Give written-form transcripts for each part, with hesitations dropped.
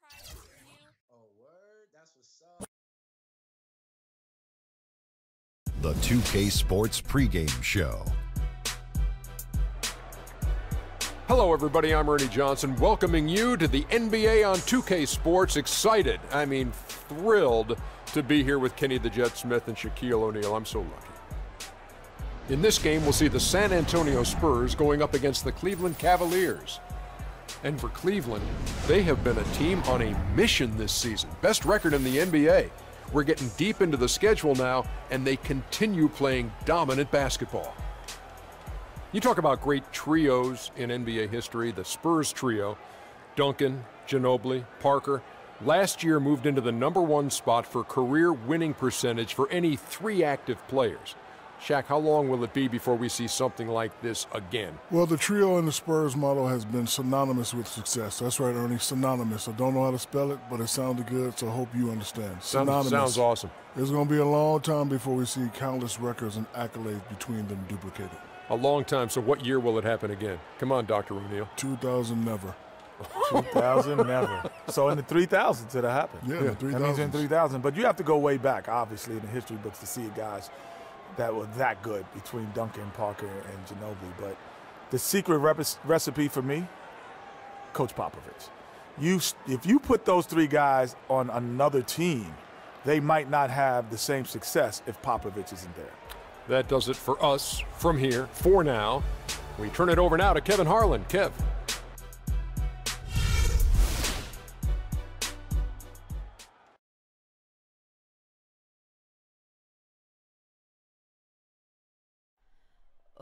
Oh, word? That's what's up. The 2K Sports pregame show. Hello, everybody. I'm Ernie Johnson, welcoming you to the NBA on 2K Sports. Excited, thrilled to be here with Kenny the Jet Smith and Shaquille O'Neal. I'm so lucky. In this game, we'll see the San Antonio Spurs going up against the Cleveland Cavaliers. And for Cleveland, they have been a team on a mission this season. Best record in the NBA. We're getting deep into the schedule now, and they continue playing dominant basketball. You talk about great trios in NBA history, the Spurs trio, Duncan, Ginobili, Parker, last year moved into the #1 spot for career winning percentage for any 3 active players. Shaq, how long will it be before we see something like this again? Well, the trio in the Spurs model has been synonymous with success. That's right, Ernie, synonymous. I don't know how to spell it, but it sounded good, so I hope you understand. Synonymous. Sounds awesome. It's going to be a long time before we see countless records and accolades between them duplicated. A long time, so what year will it happen again? Come on, Dr. O'Neal. 2000, never. 2000, never. So in the 3000s it happened. Yeah, the 3000s. That means in 3000. But you have to go way back, obviously, in the history books to see guys that were that good between Duncan, Parker, and Ginobili. But the secret recipe for me, Coach Popovich. If you put those 3 guys on another team, they might not have the same success if Popovich isn't there. That does it for us from here, for now. We turn it over now to Kevin Harlan. Kev.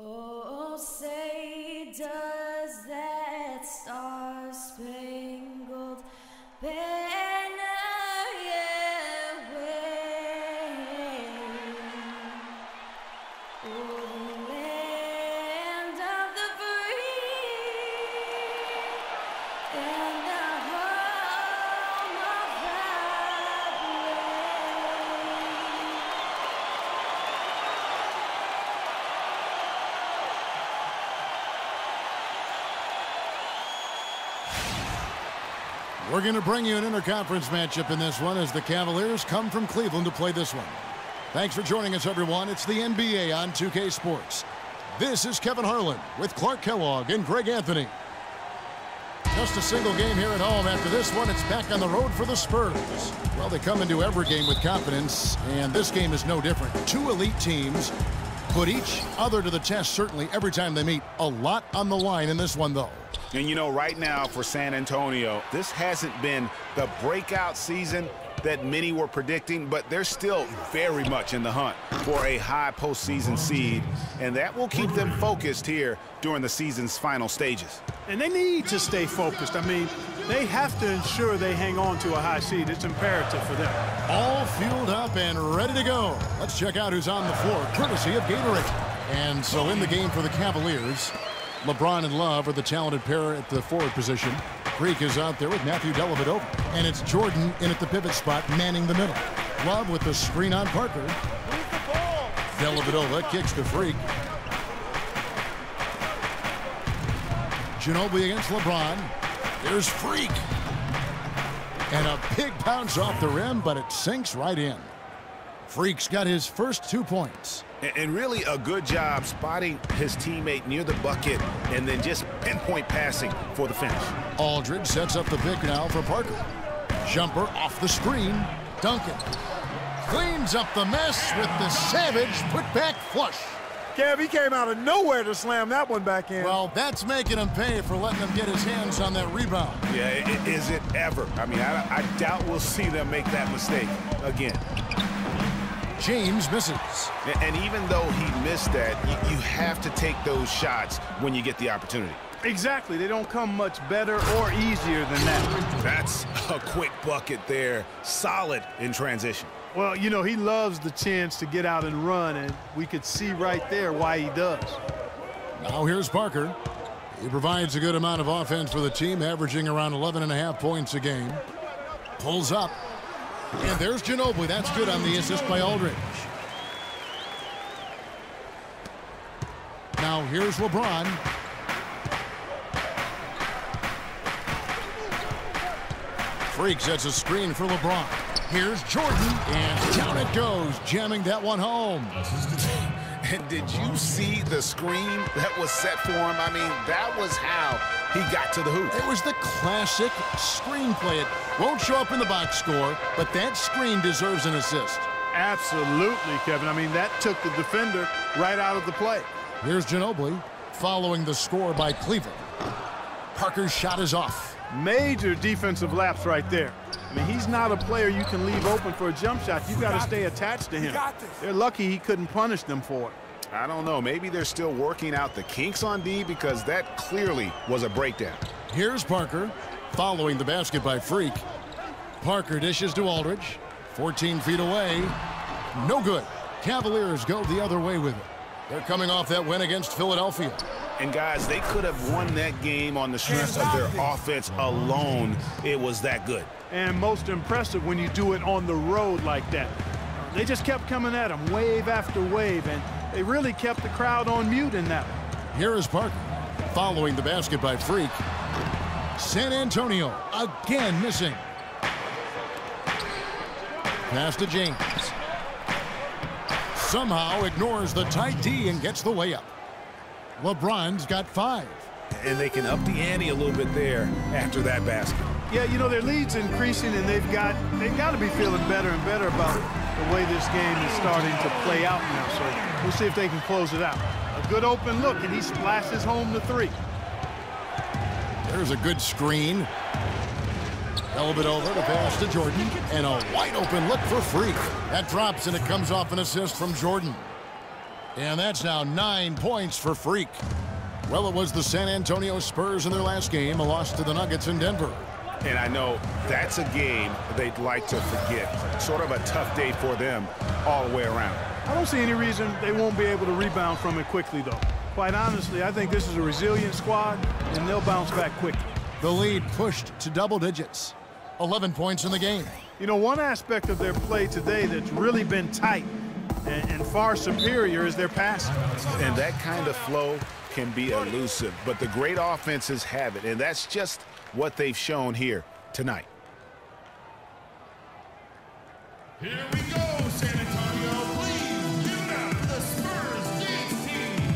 Oh, say does that star-spangled banner yet wave o'er the land of the free and the home of the We're going to bring you an interconference matchup in this one as the Cavaliers come from Cleveland to play this one. Thanks for joining us, everyone. It's the NBA on 2K Sports. This is Kevin Harlan with Clark Kellogg and Greg Anthony. Just a single game here at home. After this one, it's back on the road for the Spurs. Well, they come into every game with confidence, and this game is no different. 2 elite teams put each other to the test, certainly, every time they meet. A lot on the line in this one, though. And, you know, right now for San Antonio, this hasn't been the breakout season that many were predicting, but they're still very much in the hunt for a high postseason seed, and that will keep them focused here during the season's final stages. And they need to stay focused. I mean, they have to ensure they hang on to a high seed. It's imperative for them. All fueled up and ready to go. Let's check out who's on the floor, courtesy of Gatorade. And so in the game for the Cavaliers, LeBron and Love are the talented pair at the forward position. Freak is out there with Matthew Dellavedova. And it's Jordan in at the pivot spot, manning the middle. Love with the screen on Parker. Dellavedova kicks to Freak. Ginobili against LeBron. There's Freak. And a big bounce off the rim, but it sinks right in. Freak's got his first 2 points. And really a good job spotting his teammate near the bucket and then just pinpoint passing for the finish. Aldridge sets up the pick now for Parker. Jumper off the screen. Duncan cleans up the mess with the savage putback flush. Kev, he came out of nowhere to slam that one back in. Well, that's making him pay for letting him get his hands on that rebound. Yeah, is it ever? I mean, I doubt we'll see them make that mistake again. James misses. And even though he missed that, you have to take those shots when you get the opportunity. Exactly. They don't come much better or easier than that. That's a quick bucket there. Solid in transition. Well, you know, he loves the chance to get out and run, and we could see right there why he does. Now here's Parker. He provides a good amount of offense for the team, averaging around 11.5 points a game. Pulls up. And there's Ginobili. That's good on the assist by Aldridge. Now here's LeBron. Freak sets a screen for LeBron. Here's Jordan, and down it goes, jamming that one home. And did you see the screen that was set for him? I mean, that was how he got to the hoop. It was the classic screenplay. It won't show up in the box score, but that screen deserves an assist. Absolutely, Kevin. I mean, that took the defender right out of the play. Here's Ginobili following the score by Cleveland. Parker's shot is off. Major defensive lapse right there. I mean, he's not a player you can leave open for a jump shot. You've got to stay attached to him. They're lucky he couldn't punish them for it. I don't know. Maybe they're still working out the kinks on D because that clearly was a breakdown. Here's Parker following the basket by Freak. Parker dishes to Aldridge. 14 feet away. No good. Cavaliers go the other way with it. They're coming off that win against Philadelphia. And, guys, they could have won that game on the strength of their offense alone. It was that good. And most impressive when you do it on the road like that. They just kept coming at them wave after wave, and they really kept the crowd on mute in that one. Here is Parker following the basket by Freak. San Antonio again missing. Pass to James. Somehow ignores the tight D and gets the way up. LeBron's got 5. And they can up the ante a little bit there after that basket. Yeah, you know, their lead's increasing, and they've got to be feeling better and better about the way this game is starting to play out now. So we'll see if they can close it out. A good open look, and he splashes home the 3. There's a good screen. Elbow it over to pass to Jordan, and a wide open look for Freak. That drops, and it comes off an assist from Jordan. And that's now 9 points for Freak. Well, it was the San Antonio Spurs in their last game, a loss to the Nuggets in Denver. And I know that's a game they'd like to forget. Sort of a tough day for them all the way around. I don't see any reason they won't be able to rebound from it quickly, though. Quite honestly, I think this is a resilient squad, and they'll bounce back quickly. The lead pushed to double digits. 11 points in the game. You know, one aspect of their play today that's really been tight and far superior is their passing. And that kind of flow can be elusive, but the great offenses have it, and that's just what they've shown here tonight. Here we go, San Antonio. Please give it up for the Spurs James team.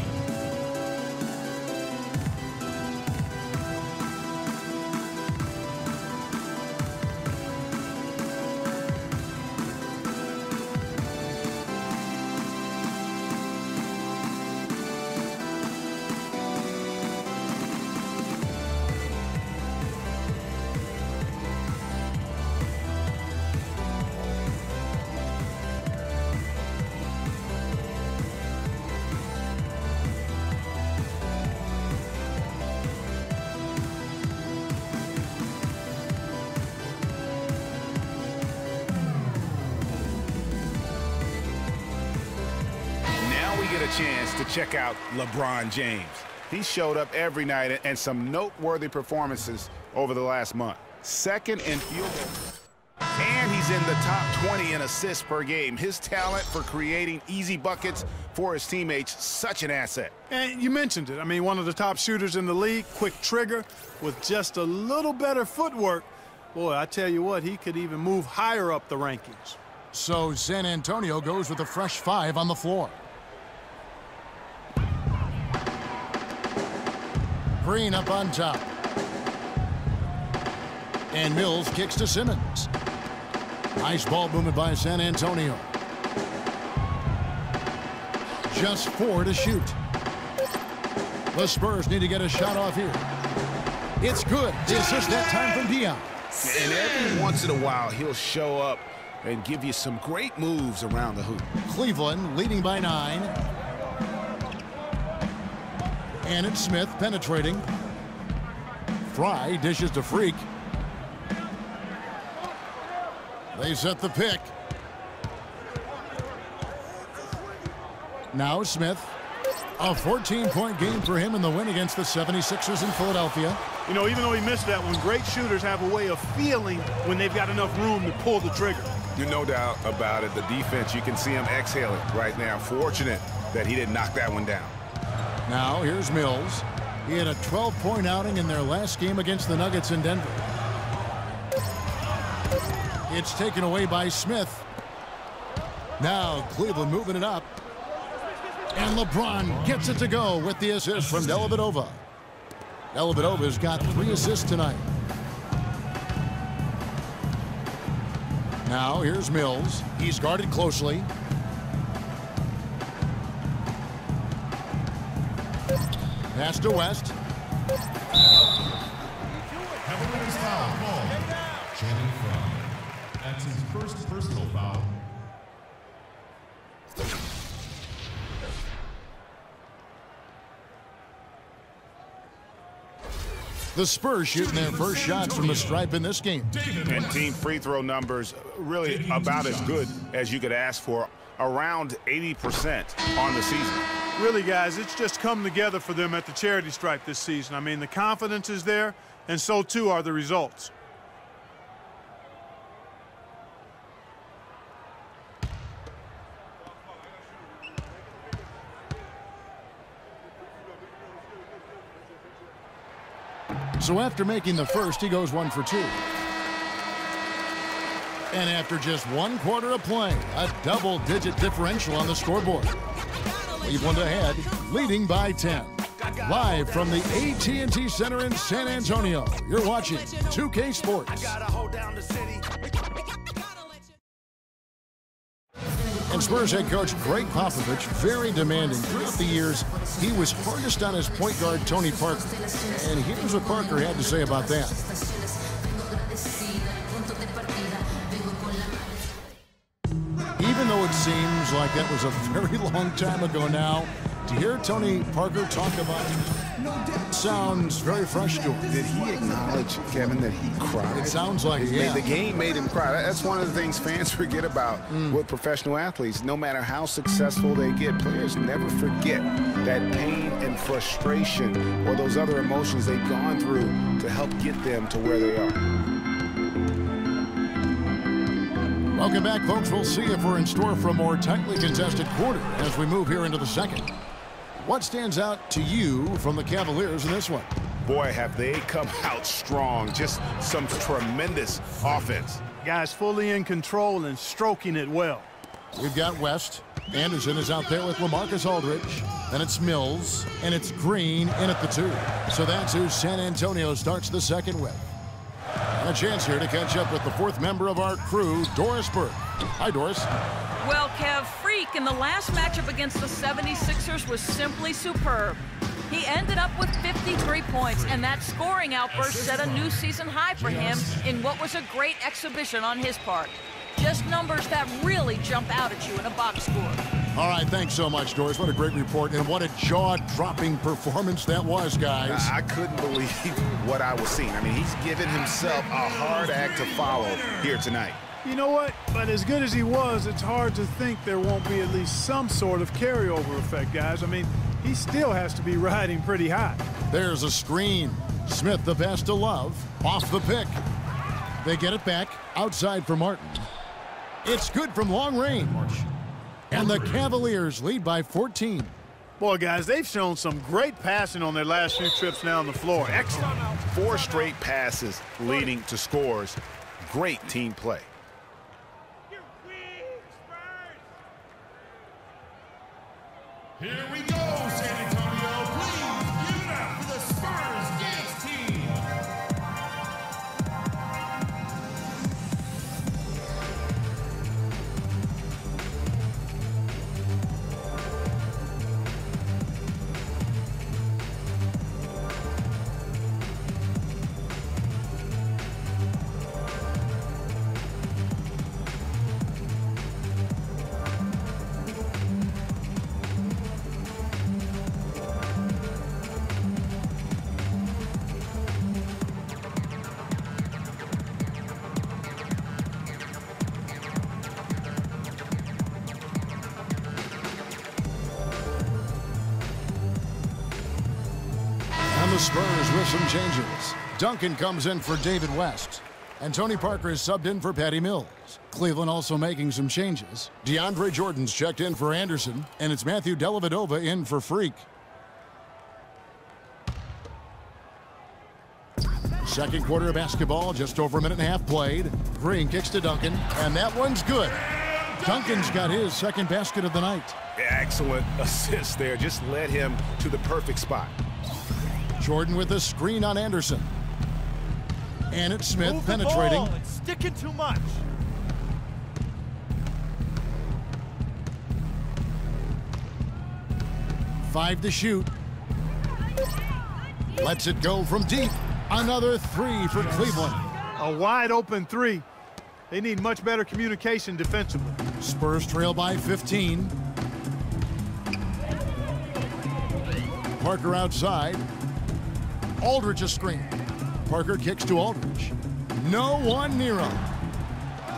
Chance to check out LeBron James. He showed up every night and some noteworthy performances over the last month. Second in field goal. And he's in the top 20 in assists per game. His talent for creating easy buckets for his teammates, such an asset. And you mentioned it. I mean, one of the top shooters in the league, quick trigger with just a little better footwork. Boy, I tell you what, he could even move higher up the rankings. So San Antonio goes with a fresh 5 on the floor. Green up on top. And Mills kicks to Simmons. Nice ball movement by San Antonio. Just 4 to shoot. The Spurs need to get a shot off here. It's good. The assist that time from Dion. And every once in a while, he'll show up and give you some great moves around the hoop. Cleveland leading by 9. And it's Smith penetrating. Fry dishes to Freak. They set the pick. Now Smith. A 14-point game for him in the win against the 76ers in Philadelphia. You know, even though he missed that one, great shooters have a way of feeling when they've got enough room to pull the trigger. There's no doubt about it. The defense, you can see him exhaling right now. Fortunate that he didn't knock that one down. Now here's Mills. He had a 12-point outing in their last game against the Nuggets in Denver. It's taken away by Smith. Now Cleveland moving it up. And LeBron gets it to go with the assist from Dellavedova. Dellavedova's got 3 assists tonight. Now here's Mills. He's guarded closely. Pass to West. Cavaliers foul called. Channing Frye. That's his first personal foul. The Spurs shooting their first shots from the stripe in this game. And team free throw numbers really about as good as you could ask for, around 80% on the season. Really, guys, it's just come together for them at the charity stripe this season. I mean, the confidence is there, and so too are the results. So after making the first, he goes 1 for 2. And after just 1 quarter of play, a double-digit differential on the scoreboard. Cleveland ahead, leading by 10. Live from the AT&T Center in San Antonio, you're watching 2K Sports. And Spurs head coach Greg Popovich, very demanding. Throughout the years, he was hardest on his point guard, Tony Parker. And here's what Parker had to say about that. Even though it seems like that was a very long time ago now, to hear Tony Parker talk about it sounds very fresh to him. Did he acknowledge, Kevin, that he cried? It sounds like it, yeah. The game made him cry. That's one of the things fans forget about with professional athletes. No matter how successful they get, players never forget that pain and frustration or those other emotions they've gone through to help get them to where they are. Welcome back, folks. We'll see if we're in store for a more tightly contested quarter as we move here into the second. What stands out to you from the Cavaliers in this one? Boy, have they come out strong. Just some tremendous offense. Guys fully in control and stroking it well. We've got West. Anderson is out there with LaMarcus Aldridge. Then it's Mills, and it's Green in at the 2. So that's who San Antonio starts the second with. And a chance here to catch up with the 4th member of our crew, Doris Burke. Hi, Doris. Well, Kev, Freak in the last matchup against the 76ers was simply superb. He ended up with 53 points, and that scoring outburst set a new season high for him in what was a great exhibition on his part. Just numbers that really jump out at you in a box score. All right, thanks so much, Doris. What a great report, and what a jaw-dropping performance that was, guys. I couldn't believe what I was seeing. I mean, he's given himself a hard act to follow here tonight. You know what? But as good as he was, it's hard to think there won't be at least some sort of carryover effect, guys. I mean, he still has to be riding pretty high. There's a screen. Smith the pass to Love. Off the pick. They get it back. Outside for Martin. It's good from long range. And the Cavaliers lead by 14. Boy, guys, they've shown some great passing on their last few trips down the floor. Excellent. 4 straight passes leading to scores. Great team play. Here we go, San Antonio. Please give it up for the Spurs dance team. The Spurs with some changes. Duncan comes in for David West. And Tony Parker is subbed in for Patty Mills. Cleveland also making some changes. DeAndre Jordan's checked in for Anderson. And it's Matthew Dellavedova in for Freak. Second quarter of basketball, just over a minute and a half played. Green kicks to Duncan, and that one's good. Duncan's got his second basket of the night. Excellent assist there. Just led him to the perfect spot. Jordan with a screen on Anderson. And it's Smith penetrating. It's sticking too much. Five to shoot. Lets it go from deep. Another three for Cleveland. A wide open three. They need much better communication defensively. Spurs trail by 15. Parker outside. Aldridge a screen. Parker kicks to Aldridge. No one near him.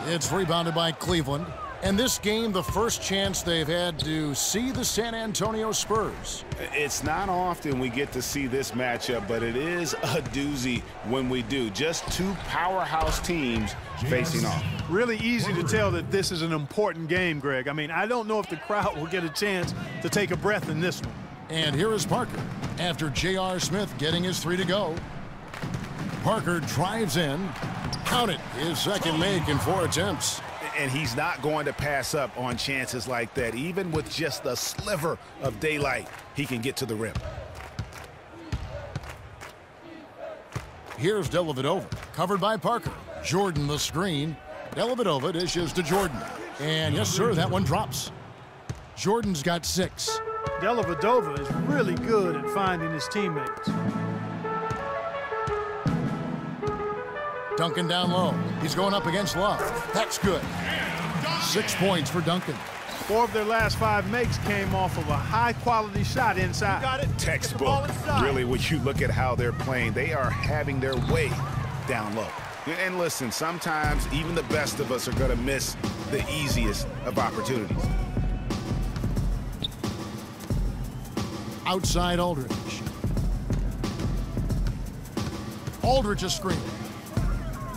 It's rebounded by Cleveland. And this game, the first chance they've had to see the San Antonio Spurs. It's not often we get to see this matchup, but it is a doozy when we do. Just two powerhouse teams facing off. Really easy to tell that this is an important game, Greg. I mean, I don't know if the crowd will get a chance to take a breath in this one. And here is Parker after J.R. Smith getting his three to go. Parker drives in. Count it, his second make in 4 attempts. And he's not going to pass up on chances like that. Even with just a sliver of daylight, he can get to the rim. Here's Dellavedova, covered by Parker. Jordan the screen. Dellavedova dishes to Jordan. And yes, sir, that one drops. Jordan's got 6. Dellavedova is really good at finding his teammates. Duncan down low. He's going up against Love. That's good. 6 points for Duncan. 4 of their last 5 makes came off of a high-quality shot inside. Got it. Textbook. Really, when you look at how they're playing, they are having their way down low. And listen, sometimes even the best of us are going to miss the easiest of opportunities. Outside Aldridge. Aldridge a screen.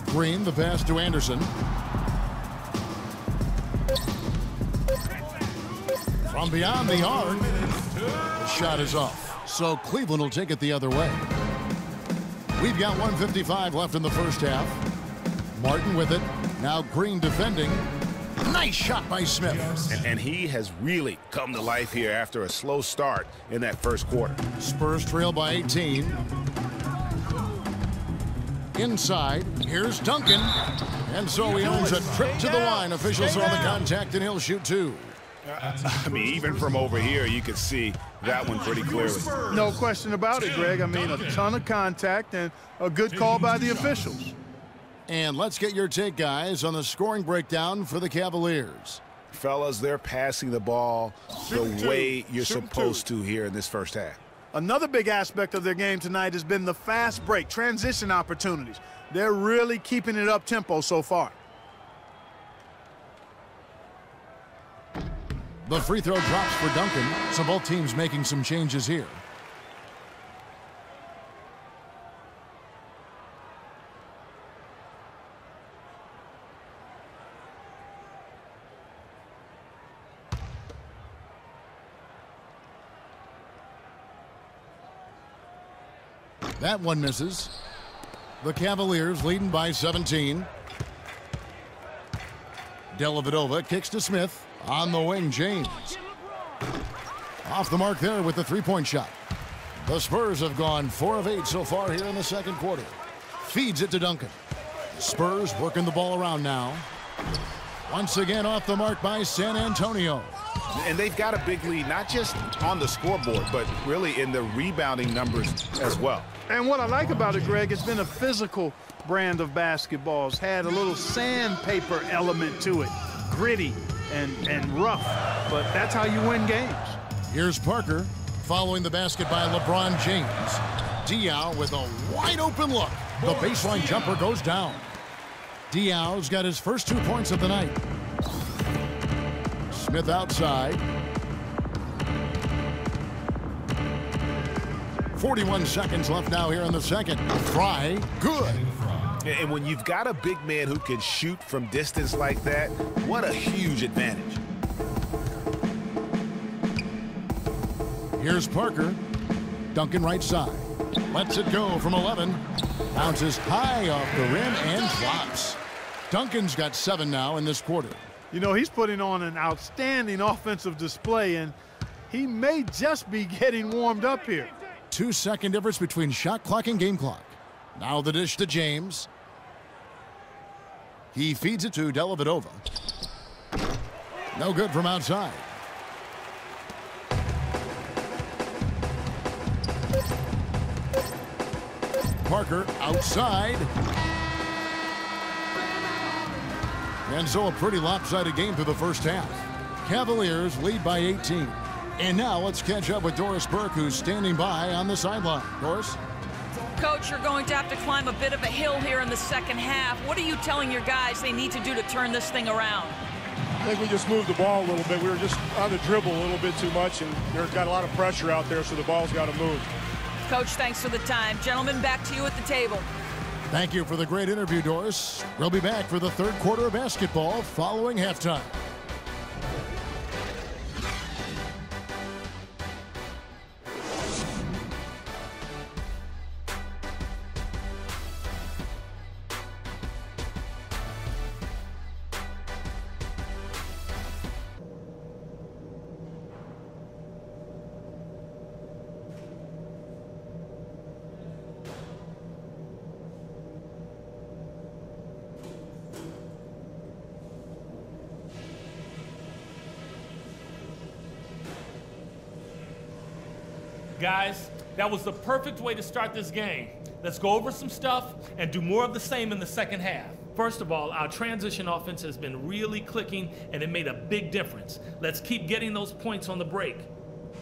Green, the pass to Anderson. From beyond the arc, the shot is off. So Cleveland will take it the other way. We've got 1:55 left in the first half. Martin with it. Now Green defending. Nice shot by Smith. And he has really come to life here after a slow start in that first quarter. Spurs trail by 18. Inside, here's Duncan. And so he earns a trip to the line. Officials saw the contact, and he'll shoot 2. I mean, even from over here, you could see that one pretty clearly. No question about it, Greg. I mean, a ton of contact and a good call by the officials. And let's get your take, guys, on the scoring breakdown for the Cavaliers. Fellas, they're passing the ball the way you're supposed to here in this first half. Another big aspect of their game tonight has been the fast break, transition opportunities. They're really keeping it up-tempo so far. The free throw drops for Duncan, so both teams making some changes here. That one misses. The Cavaliers leading by 17. Dellavedova kicks to Smith. On the wing, James. Off the mark there with the three-point shot. The Spurs have gone 4 of 8 so far here in the second quarter. Feeds it to Duncan. The Spurs working the ball around now. Once again off the mark by San Antonio. And they've got a big lead, not just on the scoreboard, but really in the rebounding numbers as well. And what I like about it, Greg, it's been a physical brand of basketball. It's had a little sandpaper element to it. Gritty and rough, but that's how you win games. Here's Parker following the basket by LeBron James. Diaw with a wide open look. The baseline jumper goes down. Diaw's got his first 2 points of the night. Smith outside. 41 seconds left now here in the second. Fry, good. And when you've got a big man who can shoot from distance like that, what a huge advantage. Here's Parker. Duncan right side. Lets it go from 11. Bounces high off the rim and drops. Duncan's got 7 now in this quarter. You know, he's putting on an outstanding offensive display, and he may just be getting warmed up here. 2-second difference between shot clock and game clock. Now the dish to James. He feeds it to Dellavedova. No good from outside. Parker outside. And so a pretty lopsided game through the first half. Cavaliers lead by 18. And now let's catch up with Doris Burke, who's standing by on the sideline. Doris? Coach, you're going to have to climb a bit of a hill here in the second half. What are you telling your guys they need to do to turn this thing around? I think we just moved the ball a little bit. We were just on the dribble a little bit too much, and there's got a lot of pressure out there, so the ball's got to move. Coach, thanks for the time. Gentlemen, back to you at the table. Thank you for the great interview, Doris. We'll be back for the third quarter of basketball following halftime. Guys, that was the perfect way to start this game. Let's go over some stuff and do more of the same in the second half. First of all, our transition offense has been really clicking, and it made a big difference. Let's keep getting those points on the break.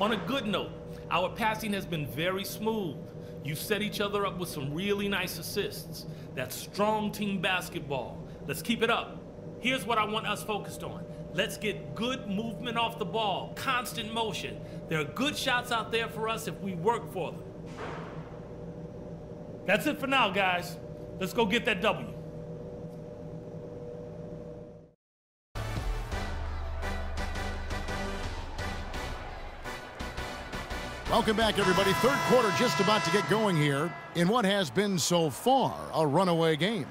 On a good note, our passing has been very smooth. You've set each other up with some really nice assists. That's strong team basketball. Let's keep it up. Here's what I want us focused on. Let's get good movement off the ball, constant motion. There are good shots out there for us if we work for them. That's it for now, guys. Let's go get that W. Welcome back, everybody. Third quarter just about to get going here in what has been so far a runaway game.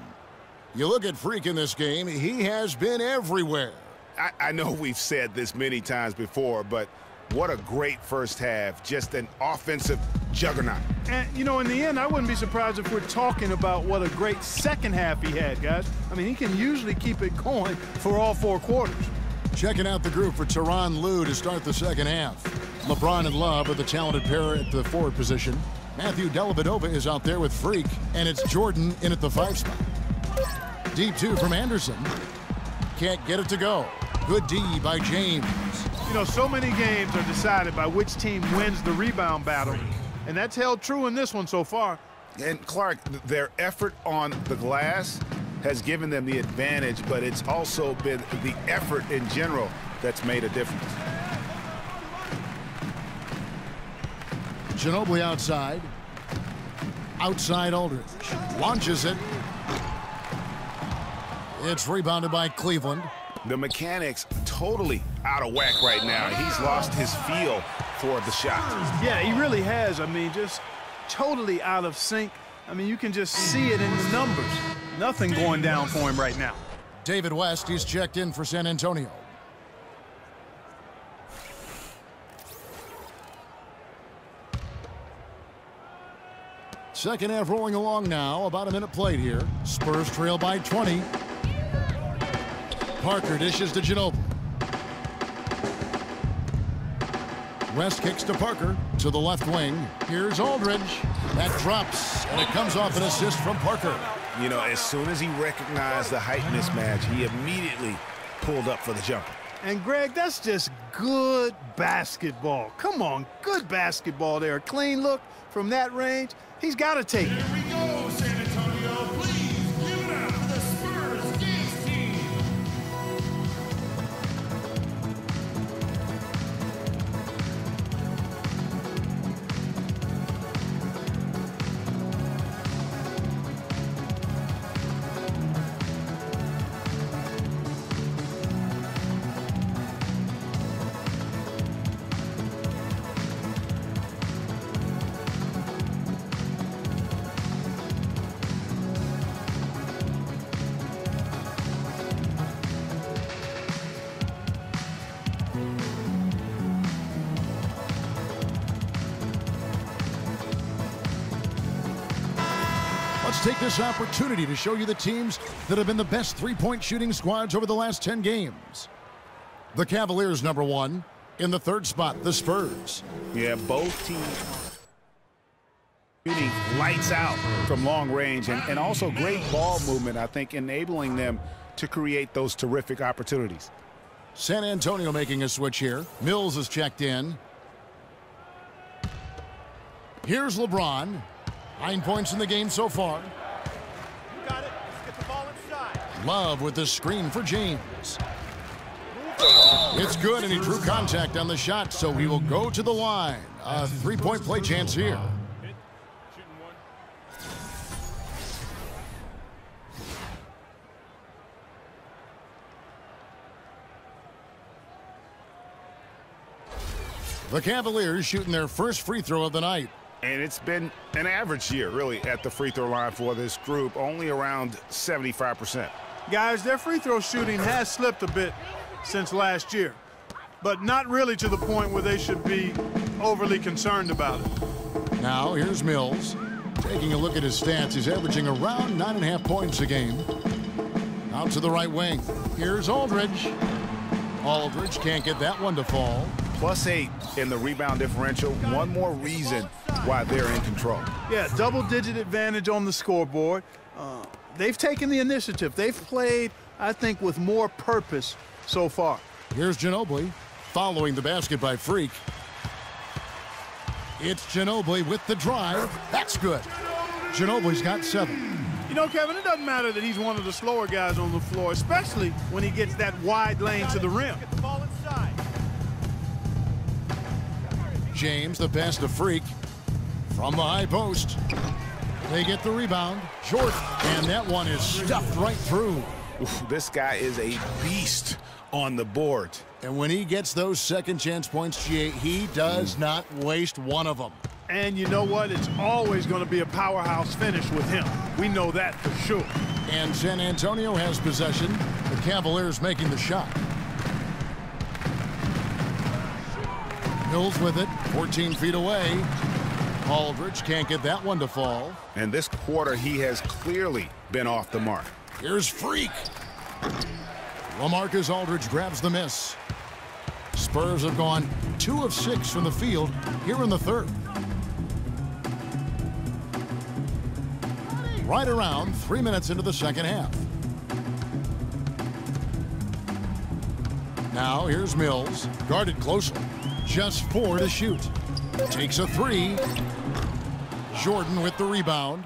You look at Freak in this game, he has been everywhere. I know we've said this many times before, but what a great first half. Just an offensive juggernaut. And, you know, in the end, I wouldn't be surprised if we're talking about what a great second half he had, guys. I mean, he can usually keep it going for all 4 quarters. Checking out the group for Tyronn Lue to start the second half. LeBron and Love are the talented pair at the forward position. Matthew Dellavedova is out there with Freak, and it's Jordan in at the 5 spot. Deep 2 from Anderson. Can't get it to go. Good D by James. You know, so many games are decided by which team wins the rebound battle, and that's held true in this one so far. And Clark, their effort on the glass has given them the advantage, but it's also been the effort in general that's made a difference. Ginobili outside. Outside Aldridge. Launches it. It's rebounded by Cleveland. The mechanics totally out of whack right now. He's lost his feel for the shot. Yeah, he really has. I mean, just totally out of sync. I mean, you can just see it in the numbers. Nothing going down for him right now. David West, he's checked in for San Antonio. Second half rolling along now. About a minute played here. Spurs trail by 20. Parker dishes to Ginobili. West kicks to Parker to the left wing. Here's Aldridge. That drops, and it comes off an assist from Parker. You know, as soon as he recognized the height mismatch, he immediately pulled up for the jumper. And, Greg, that's just good basketball. Come on, good basketball there. Clean look from that range. He's got to take it. Here we go, San Antonio. Please give it up for the Spurs Games team. Let's take this opportunity to show you the teams that have been the best three-point shooting squads over the last 10 games. The Cavaliers, number 1. In the 3rd spot, the Spurs. Yeah, both teams shooting lights out from long range and also great ball movement, I think, enabling them to create those terrific opportunities. San Antonio making a switch here. Mills is checked in. Here's LeBron. 9 points in the game so far. You got it. Let's get the ball inside. Love with the screen for James. It's good, and he drew contact on the shot, so he will go to the line. A three-point play chance here. The Cavaliers shooting their first free throw of the night. And it's been an average year, really, at the free throw line for this group, only around 75%. Guys, their free throw shooting has slipped a bit since last year, but not really to the point where they should be overly concerned about it. Now, here's Mills. Taking a look at his stats, he's averaging around 9.5 points a game. Out to the right wing. Here's Aldridge. Aldridge can't get that one to fall. +8 in the rebound differential. One more reason why they're in control. Yeah, double-digit advantage on the scoreboard. They've taken the initiative. They've played, I think, with more purpose so far. Here's Ginobili following the basket by Freak. It's Ginobili with the drive. That's good. Ginobili's got 7. You know, Kevin, it doesn't matter that he's one of the slower guys on the floor, especially when he gets that wide lane to the rim. Get the ball inside. James, the pass to Freak. From the high post. They get the rebound. Short. And that one is stuffed right through. Oof, this guy is a beast on the board. And when he gets those second chance points, he does not waste one of them. And you know what? It's always going to be a powerhouse finish with him. We know that for sure. And San Antonio has possession. The Cavaliers making the shot. Mills with it, 14 feet away. Aldridge can't get that one to fall. And this quarter, he has clearly been off the mark. Here's Freak. LaMarcus Aldridge grabs the miss. Spurs have gone 2 of 6 from the field here in the 3rd. Right around 3 minutes into the second half. Now here's Mills, guarded closely. Just 4 to shoot. Takes a 3. Jordan with the rebound.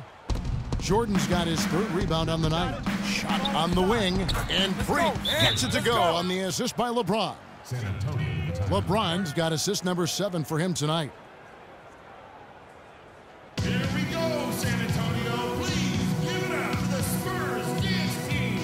Jordan's got his 3rd rebound on the night. Shot on the wing, and Freak gets it to go on the assist by LeBron. LeBron's got assist number 7 for him tonight. Here we go, San Antonio. Please give it up to the Spurs dance team.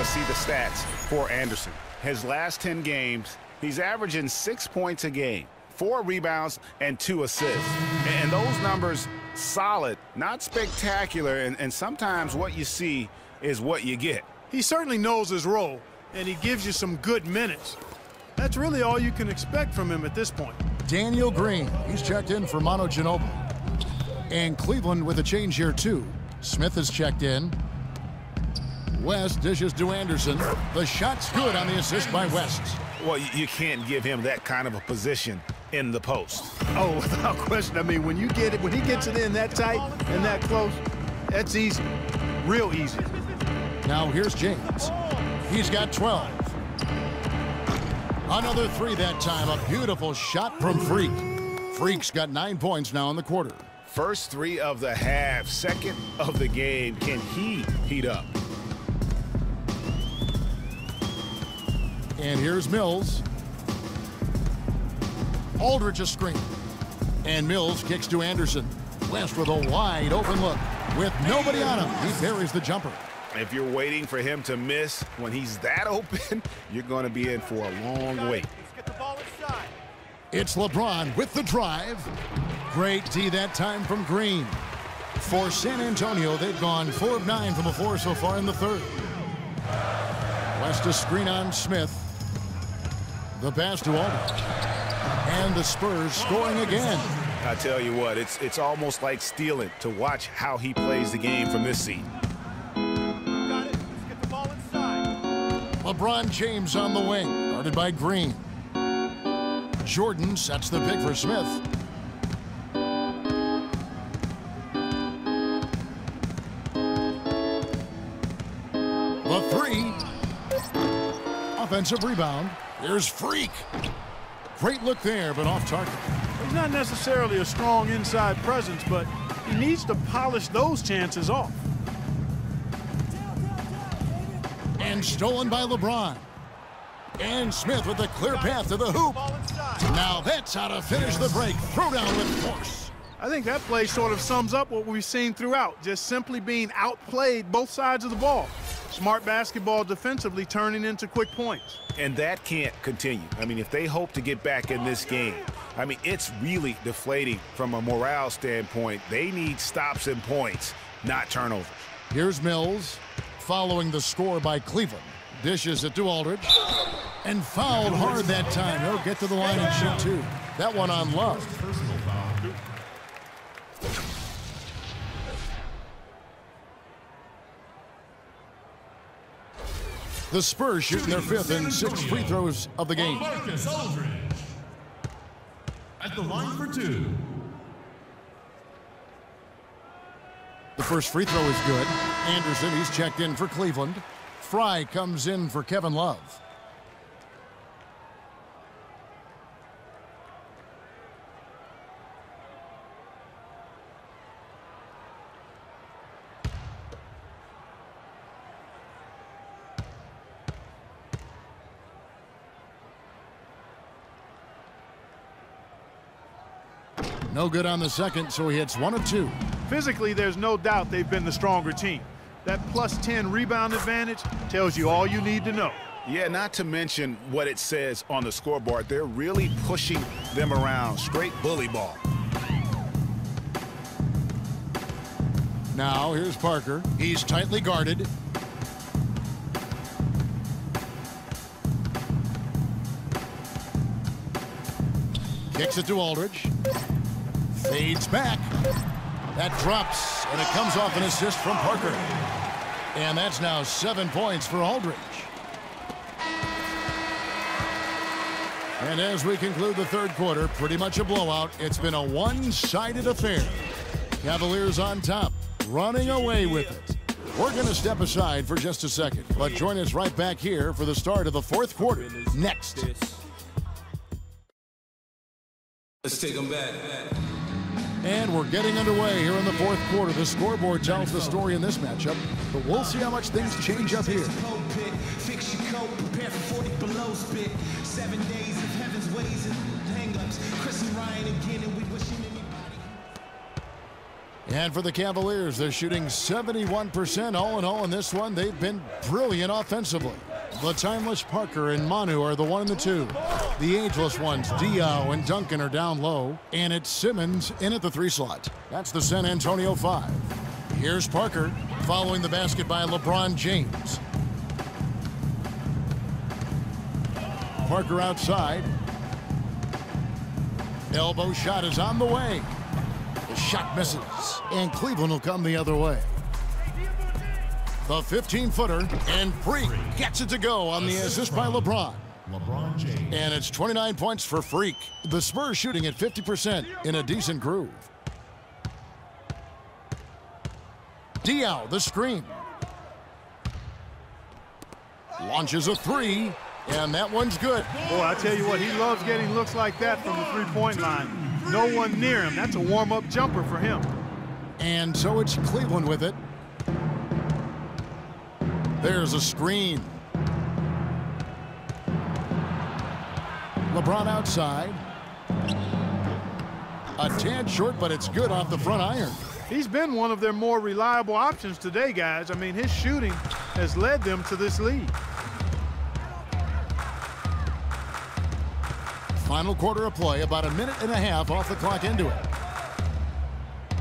See the stats for Anderson. His last 10 games, he's averaging 6 points a game, 4 rebounds, and 2 assists. And those numbers, solid, not spectacular, and sometimes what you see is what you get. He certainly knows his role, and he gives you some good minutes. That's really all you can expect from him at this point. Daniel Green, he's checked in for Manu Ginobili. And Cleveland with a change here, too. Smith is checked in. West dishes to Anderson. The shot's good on the assist by West. Well, you can't give him that kind of a position in the post. Oh, without question. I mean, when you get it, when he gets it in that tight and that close, that's easy. Real easy. Now here's James. He's got 12. Another 3 that time. A beautiful shot from Freak. Freak's got 9 points now in the quarter. First three of the half, second of the game. Can he heat up? And here's Mills. Aldridge a screen. And Mills kicks to Anderson. West with a wide open look. With nobody on him, he buries the jumper. If you're waiting for him to miss when he's that open, you're going to be in for a long wait. Let's get the ball inside. It's LeBron with the drive. Great D that time from Green. For San Antonio, they've gone 4 of 9 from the floor so far in the third. West a screen on Smith. The pass to Aldridge. And the Spurs scoring again. I tell you what, it's almost like stealing to watch how he plays the game from this seat. Got it. Let's get the ball inside. LeBron James on the wing, guarded by Green. Jordan sets the pick for Smith. The three. Offensive rebound. Here's Freak. Great look there, but off target. He's not necessarily a strong inside presence, but he needs to polish those chances off. And stolen by LeBron. And Smith with a clear path to the hoop. Now that's how to finish the break. Throw down with force. I think that play sort of sums up what we've seen throughout, just simply being outplayed both sides of the ball. Smart basketball defensively turning into quick points. And that can't continue. I mean, if they hope to get back in this game, I mean, it's really deflating from a morale standpoint. They need stops and points, not turnovers. Here's Mills, following the score by Cleveland. Dishes it to Aldridge. And fouled hard that time. He'll get to the line and shoot two. That one on Love. The Spurs shooting their fifth and sixth free throws of the game. Marcus Aldridge at the line for two. The first free throw is good. Anderson, he's checked in for Cleveland. Fry comes in for Kevin Love. No good on the second, so he hits 1 of 2. Physically, there's no doubt they've been the stronger team. That plus 10 rebound advantage tells you all you need to know. Yeah, not to mention what it says on the scoreboard. They're really pushing them around. Straight bully ball. Now, here's Parker. He's tightly guarded. Kicks it to Aldridge. Fades back. That drops, and it comes off an assist from Parker. And that's now 7 points for Aldridge. And as we conclude the third quarter, pretty much a blowout. It's been a one-sided affair. Cavaliers on top, running away with it. We're going to step aside for just a second, but join us right back here for the start of the fourth quarter next. Let's take them back. And we're getting underway here in the fourth quarter. The scoreboard tells the story in this matchup, but we'll see how much things change up here. Fix your coat, prepare for 40 below spit. 7 days of heaven's ways and hang-ups. Chris and Ryan again, and we wishing anybody. And for the Cavaliers, they're shooting 71% all in all in this one. They've been brilliant offensively. The timeless Parker and Manu are the 1 and the 2. The ageless ones, Diaw and Duncan, are down low. And it's Simmons in at the 3 slot. That's the San Antonio 5. Here's Parker, following the basket by LeBron James. Parker outside. Elbow shot is on the way. The shot misses, and Cleveland will come the other way. The 15-footer, and Freak gets it to go on the assist by LeBron. LeBron James. And it's 29 points for Freak. The Spurs shooting at 50% in a decent groove. Diaw, the screen. Launches a 3, and that one's good. Boy, I tell you what, he loves getting looks like that from the three-point line. No one near him. That's a warm-up jumper for him. And so it's Cleveland with it. There's a screen. LeBron outside. A tad short, but it's good off the front iron. He's been one of their more reliable options today, guys. I mean, his shooting has led them to this lead. Final quarter of play, about a minute and a half off the clock into it.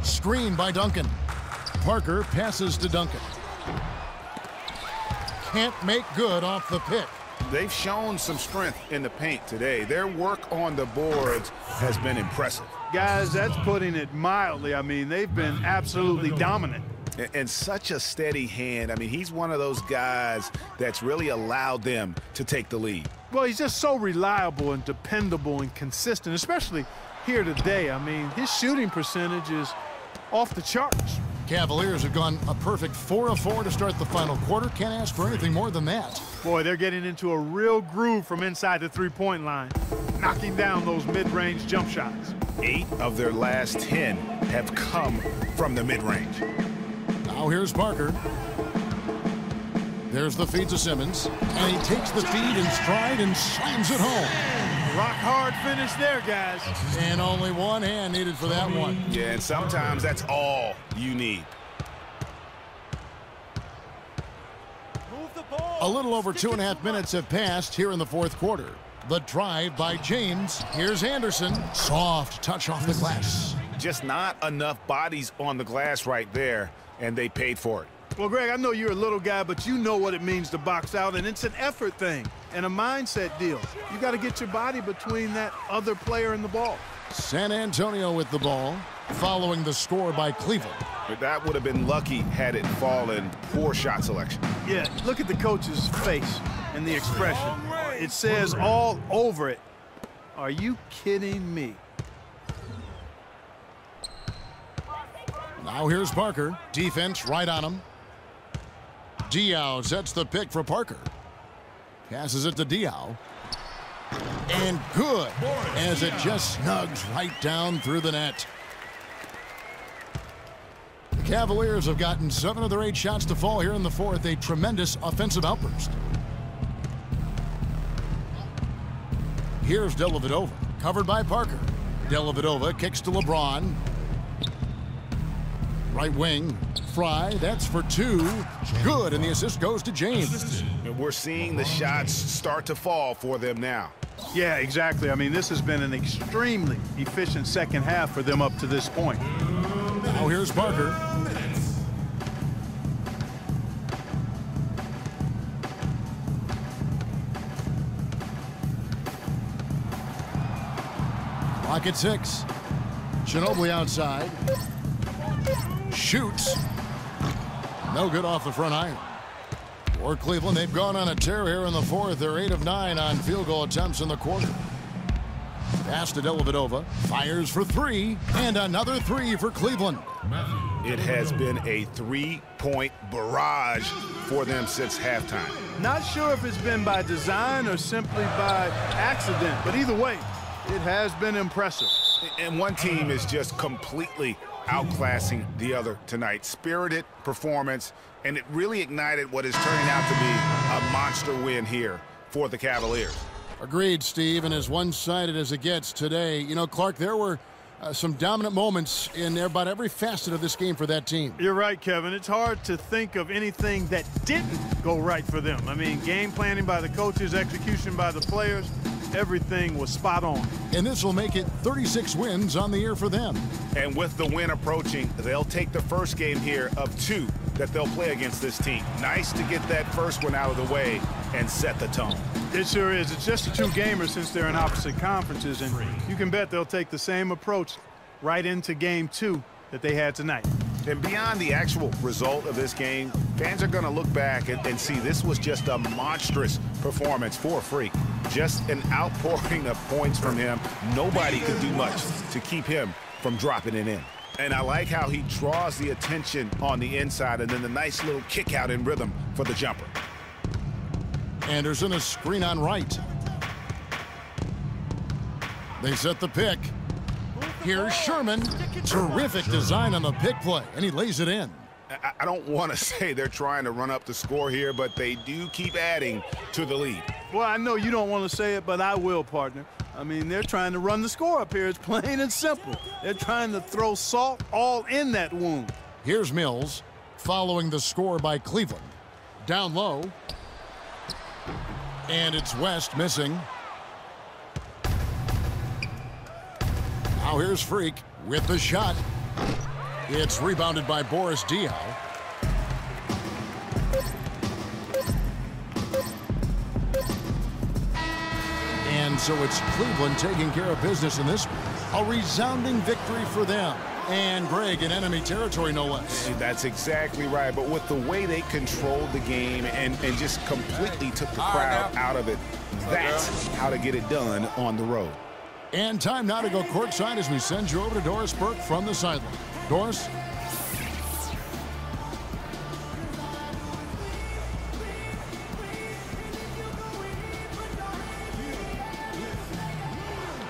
Screen by Duncan. Parker passes to Duncan. Can't make good off the pick. They've shown some strength in the paint today. Their work on the boards has been impressive. Guys, that's putting it mildly. I mean, they've been absolutely dominant. And such a steady hand. I mean, he's one of those guys that's really allowed them to take the lead. Well, he's just so reliable and dependable and consistent, especially here today. I mean, his shooting percentage is off the charts. Cavaliers have gone a perfect 4 of 4 to start the final quarter. Can't ask for anything more than that. Boy, they're getting into a real groove from inside the three-point line, knocking down those mid-range jump shots. 8 of their last 10 have come from the mid-range. Now here's Parker. There's the feed to Simmons, and he takes the feed in stride and slams it home. Rock hard finish there, guys. And only one hand needed for that one. Yeah, and sometimes that's all you need. A little over 2.5 minutes have passed here in the fourth quarter. The drive by James. Here's Anderson. Soft touch off the glass. Just not enough bodies on the glass right there, and they paid for it. Well, Greg, I know you're a little guy, but you know what it means to box out, and it's an effort thing and a mindset deal. You got to get your body between that other player and the ball. San Antonio with the ball, following the score by Cleveland. But that would have been lucky had it fallen. Poor shot selection. Yeah, look at the coach's face and the expression. It says all over it. Are you kidding me? Now here's Parker. Defense right on him. Diaw sets the pick for Parker. Passes it to Diaw. And good, as it just snugs right down through the net. The Cavaliers have gotten 7 of their 8 shots to fall here in the fourth. A tremendous offensive outburst. Here's Dellavedova, covered by Parker. Dellavedova kicks to LeBron. Right wing, Fry, that's for 2. Good, and the assist goes to James. And we're seeing the shots start to fall for them now. Yeah, exactly. I mean, this has been an extremely efficient second half for them up to this point. Now here's Parker. Clock at 6. Ginobili outside. Shoots. No good off the front iron. For Cleveland, they've gone on a tear here in the fourth. They're 8 of 9 on field goal attempts in the quarter. Pass to Dellavedova. Fires for 3. And another 3 for Cleveland. It has been a 3-point barrage for them since halftime. Not sure if it's been by design or simply by accident, but either way, it has been impressive. And one team is just completely outclassing the other tonight. Spirited performance, and it really ignited what is turning out to be a monster win here for the Cavaliers. Agreed, Steve, and as one-sided as it gets today, you know, Clark, there were some dominant moments in about every facet of this game for that team. You're right, Kevin. It's hard to think of anything that didn't go right for them. I mean, game planning by the coaches, execution by the players, everything was spot on. And this will make it 36 wins on the year for them. And with the win approaching, they'll take the first game here of 2 that they'll play against this team. Nice to get that first one out of the way and set the tone. It sure is. It's just a 2-gamer since they're in opposite conferences, and you can bet they'll take the same approach right into game 2 that they had tonight. And beyond the actual result of this game, fans are going to look back and see this was just a monstrous performance for Freak. Just an outpouring of points from him. Nobody could do much to keep him from dropping it in. And I like how he draws the attention on the inside, and then the nice little kick out in rhythm for the jumper. Anderson, a screen on right. They set the pick. Here's Sherman. Terrific design on the pick play, and he lays it in. I don't want to say they're trying to run up the score here, but they do keep adding to the lead. Well, I know you don't want to say it, but I will, partner. I mean, they're trying to run the score up here. It's plain and simple. They're trying to throw salt all in that wound. Here's Mills, following the score by Cleveland. Down low. And it's West missing. Now here's Freak with the shot. It's rebounded by Boris Diaw. And so it's Cleveland taking care of business in this one. A resounding victory for them. And Greg in enemy territory, no less. That's exactly right. But with the way they controlled the game and just completely took the crowd out of it, that's how to get it done on the road. And time now to go courtside as we send you over to Doris Burke from the sideline. Doris?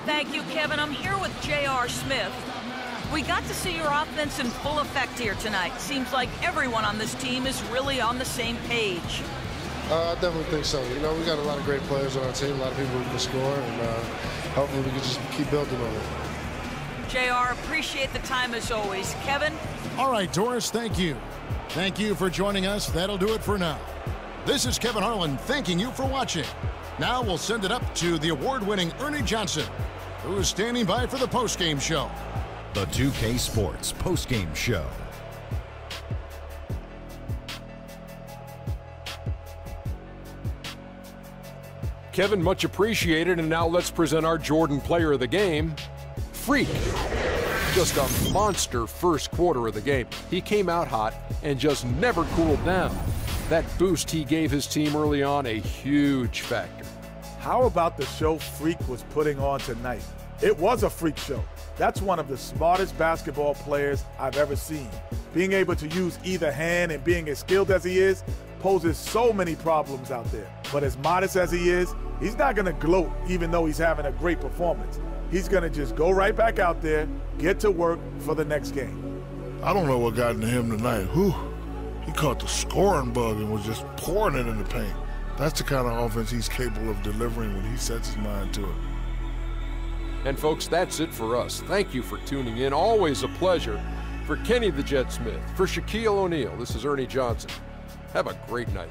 Thank you, Kevin. I'm here with J.R. Smith. We got to see your offense in full effect here tonight. Seems like everyone on this team is really on the same page. I definitely think so. You know, we got a lot of great players on our team, a lot of people who can score, and hopefully we can just keep building on it. JR, appreciate the time as always. Kevin? All right, Doris, thank you. Thank you for joining us. That'll do it for now. This is Kevin Harlan thanking you for watching. Now we'll send it up to the award-winning Ernie Johnson, who is standing by for the postgame show. The 2K Sports postgame show. Kevin, much appreciated. And now let's present our Jordan player of the game, Freak. Just a monster first quarter of the game. He came out hot and just never cooled down. That boost he gave his team early on, a huge factor. How about the show Freak was putting on tonight? It was a freak show. That's one of the smartest basketball players I've ever seen. Being able to use either hand and being as skilled as he is poses so many problems out there. But as modest as he is, he's not going to gloat even though he's having a great performance. He's going to just go right back out there, get to work for the next game. I don't know what got into him tonight. Whew. He caught the scoring bug and was just pouring it in the paint. That's the kind of offense he's capable of delivering when he sets his mind to it. And folks, that's it for us. Thank you for tuning in. Always a pleasure. For Kenny the Jet Smith, for Shaquille O'Neal, this is Ernie Johnson. Have a great night.